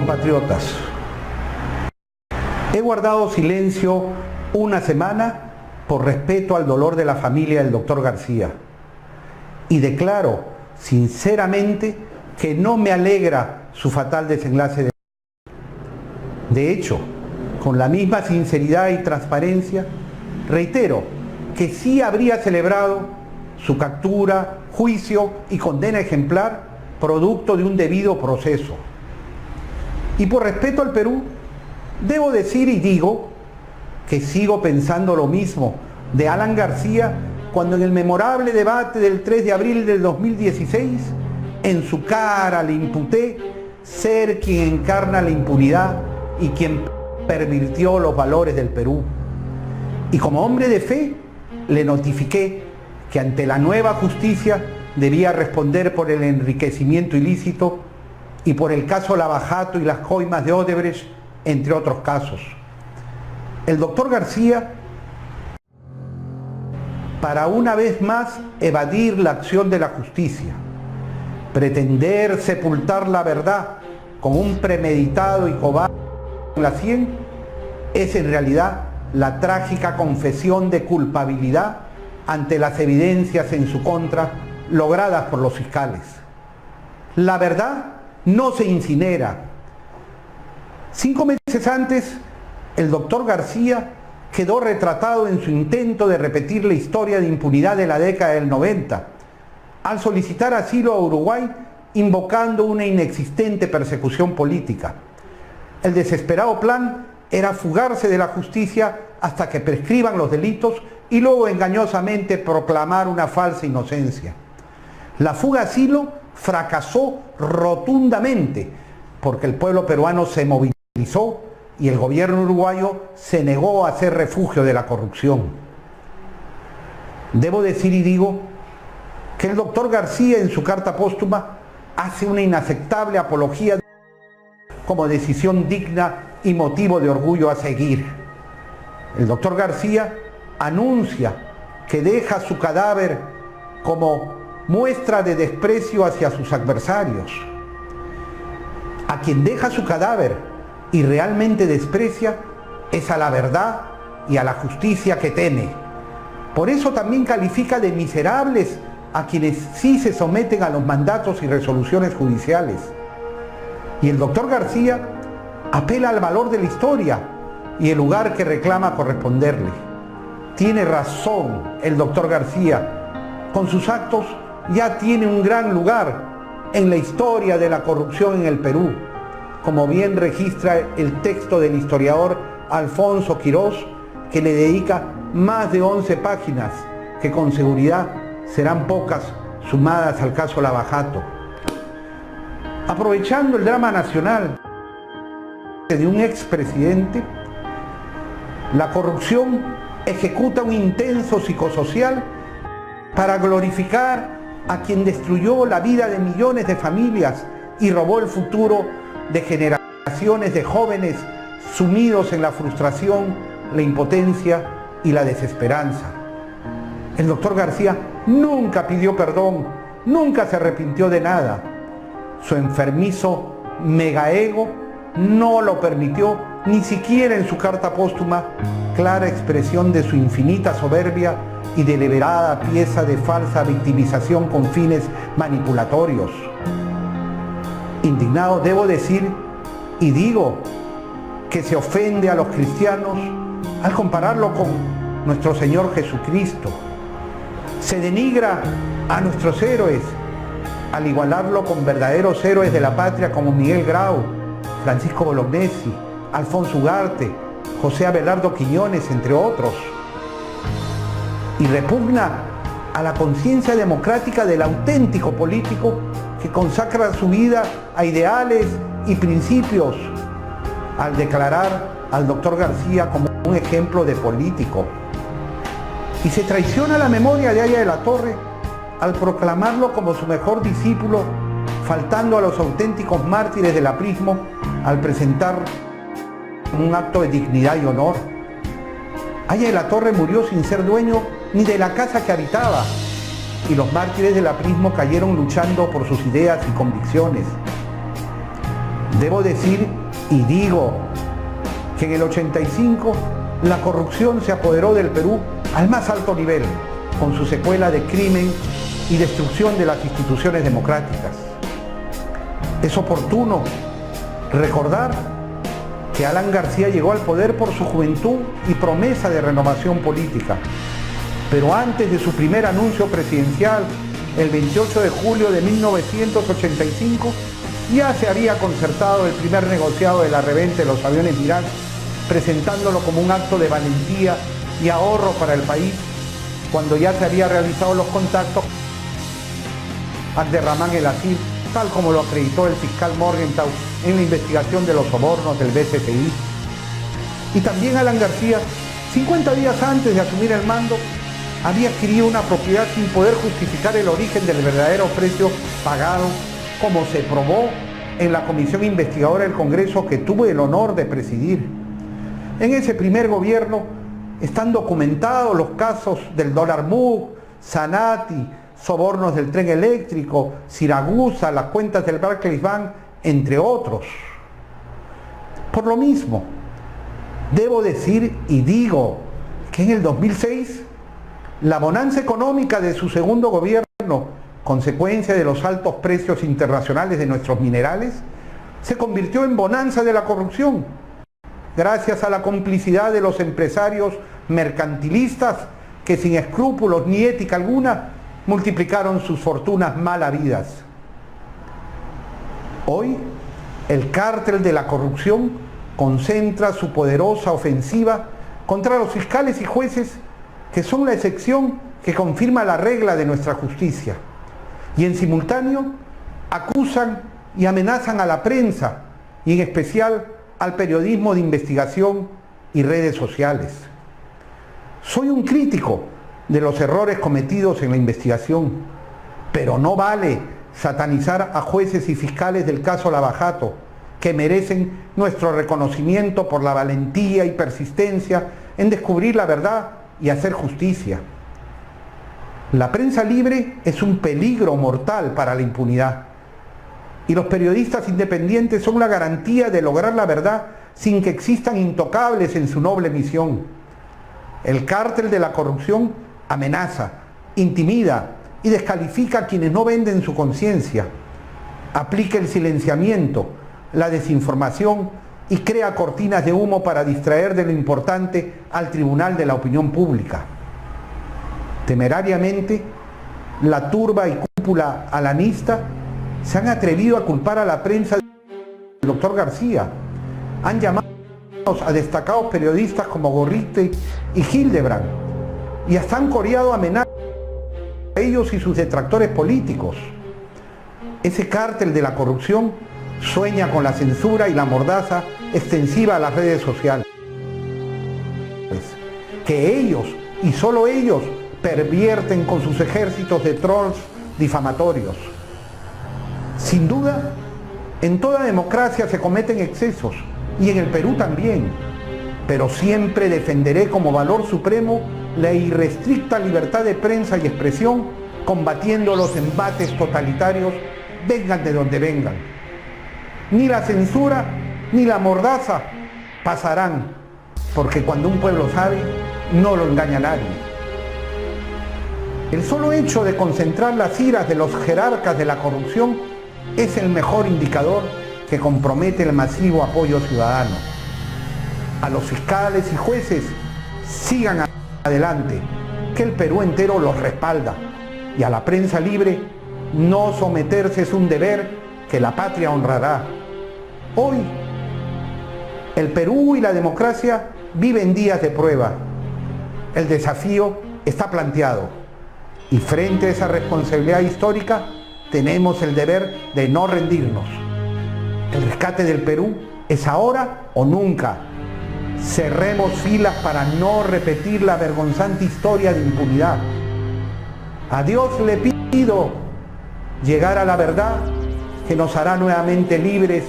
Compatriotas, he guardado silencio una semana por respeto al dolor de la familia del doctor García y declaro sinceramente que no me alegra su fatal desenlace. De hecho, con la misma sinceridad y transparencia, reitero que sí habría celebrado su captura, juicio y condena ejemplar producto de un debido proceso. Y por respeto al Perú, debo decir y digo que sigo pensando lo mismo de Alan García cuando en el memorable debate del 3 de abril del 2016, en su cara le imputé ser quien encarna la impunidad y quien pervirtió los valores del Perú. Y como hombre de fe, le notifiqué que ante la nueva justicia debía responder por el enriquecimiento ilícito y por el caso Lavajato y las coimas de Odebrecht, entre otros casos. El doctor García, para una vez más evadir la acción de la justicia, pretender sepultar la verdad con un premeditado y cobarde en la sien, es en realidad la trágica confesión de culpabilidad ante las evidencias en su contra logradas por los fiscales. La verdad no se incinera. 5 meses antes, el doctor García quedó retratado en su intento de repetir la historia de impunidad de la década del 90, al solicitar asilo a Uruguay invocando una inexistente persecución política. El desesperado plan era fugarse de la justicia hasta que prescriban los delitos y luego engañosamente proclamar una falsa inocencia. La fuga a asilo fracasó rotundamente porque el pueblo peruano se movilizó y el gobierno uruguayo se negó a ser refugio de la corrupción. Debo decir y digo que el doctor García en su carta póstuma hace una inaceptable apología como decisión digna y motivo de orgullo a seguir. El doctor García anuncia que deja su cadáver como muestra de desprecio hacia sus adversarios. A quien deja su cadáver y realmente desprecia es a la verdad y a la justicia que teme. Por eso también califica de miserables a quienes sí se someten a los mandatos y resoluciones judiciales. Y el doctor García apela al valor de la historia y el lugar que reclama corresponderle. Tiene razón el doctor García, con sus actos ya tiene un gran lugar en la historia de la corrupción en el Perú, como bien registra el texto del historiador Alfonso Quirós, que le dedica más de 11 páginas, que con seguridad serán pocas sumadas al caso Lavajato. Aprovechando el drama nacional de un expresidente, la corrupción ejecuta un intenso psicosocial para glorificar a quien destruyó la vida de millones de familias y robó el futuro de generaciones de jóvenes sumidos en la frustración, la impotencia y la desesperanza. El doctor García nunca pidió perdón, nunca se arrepintió de nada. Su enfermizo megaego no lo permitió, ni siquiera en su carta póstuma, clara expresión de su infinita soberbia y deliberada pieza de falsa victimización con fines manipulatorios. Indignado debo decir y digo que se ofende a los cristianos al compararlo con nuestro Señor Jesucristo. Se denigra a nuestros héroes al igualarlo con verdaderos héroes de la patria como Miguel Grau, Francisco Bolognesi, Alfonso Ugarte, José Abelardo Quiñones, entre otros. Y repugna a la conciencia democrática del auténtico político que consacra su vida a ideales y principios al declarar al doctor García como un ejemplo de político. Y se traiciona la memoria de Haya de la Torre al proclamarlo como su mejor discípulo, faltando a los auténticos mártires del aprismo al presentar un acto de dignidad y honor. Haya de la Torre murió sin ser dueño ni de la casa que habitaba, y los mártires del aprismo cayeron luchando por sus ideas y convicciones. Debo decir y digo que en el 85 la corrupción se apoderó del Perú al más alto nivel, con su secuela de crimen y destrucción de las instituciones democráticas. Es oportuno recordar que Alan García llegó al poder por su juventud y promesa de renovación política, pero antes de su primer anuncio presidencial, el 28 de julio de 1985, ya se había concertado el primer negociado de la reventa de los aviones Mirage, presentándolo como un acto de valentía y ahorro para el país, cuando ya se había realizado los contactos Abderramán El Aziz, tal como lo acreditó el fiscal Morgenthau en la investigación de los sobornos del BCCI. Y también Alan García, 50 días antes de asumir el mando, había adquirido una propiedad sin poder justificar el origen del verdadero precio pagado, como se probó en la comisión investigadora del Congreso que tuve el honor de presidir. En ese primer gobierno están documentados los casos del dólar MUG, Sanati, sobornos del tren eléctrico, Siragusa, las cuentas del Barclays Bank, entre otros. Por lo mismo, debo decir y digo que en el 2006, la bonanza económica de su segundo gobierno, consecuencia de los altos precios internacionales de nuestros minerales, se convirtió en bonanza de la corrupción, gracias a la complicidad de los empresarios mercantilistas que sin escrúpulos ni ética alguna multiplicaron sus fortunas mal habidas. Hoy, el cártel de la corrupción concentra su poderosa ofensiva contra los fiscales y jueces que son la excepción que confirma la regla de nuestra justicia, y en simultáneo acusan y amenazan a la prensa y en especial al periodismo de investigación y redes sociales. Soy un crítico de los errores cometidos en la investigación, pero no vale satanizar a jueces y fiscales del caso Lava-Jato, que merecen nuestro reconocimiento por la valentía y persistencia en descubrir la verdad y hacer justicia. La prensa libre es un peligro mortal para la impunidad, y los periodistas independientes son la garantía de lograr la verdad sin que existan intocables en su noble misión. El cártel de la corrupción amenaza, intimida y descalifica a quienes no venden su conciencia, aplica el silenciamiento, la desinformación y crea cortinas de humo para distraer de lo importante al tribunal de la opinión pública. Temerariamente, la turba y cúpula alanista se han atrevido a culpar a la prensa del doctor García. Han llamado a destacados periodistas como Gorrite y Hildebrand y hasta han coreado amenazas a ellos y sus detractores políticos. Ese cártel de la corrupción sueña con la censura y la mordaza extensiva a las redes sociales, que ellos y solo ellos pervierten con sus ejércitos de trolls difamatorios. Sin duda, en toda democracia se cometen excesos, y en el Perú también, pero siempre defenderé como valor supremo la irrestricta libertad de prensa y expresión, combatiendo los embates totalitarios, vengan de donde vengan. Ni la censura ni la mordaza pasarán, porque cuando un pueblo sabe, no lo engaña nadie. El solo hecho de concentrar las iras de los jerarcas de la corrupción es el mejor indicador que compromete el masivo apoyo ciudadano. A los fiscales y jueces, sigan adelante, que el Perú entero los respalda, y a la prensa libre, no someterse es un deber que la patria honrará. Hoy, el Perú y la democracia viven días de prueba. El desafío está planteado, y frente a esa responsabilidad histórica, tenemos el deber de no rendirnos. El rescate del Perú es ahora o nunca. Cerremos filas para no repetir la vergonzante historia de impunidad. A Dios le pido llegar a la verdad que nos hará nuevamente libres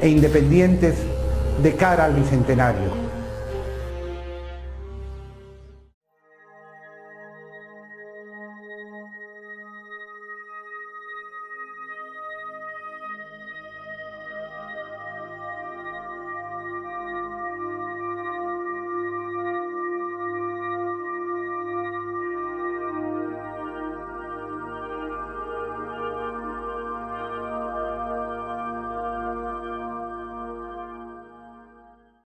e independientes de cara al bicentenario.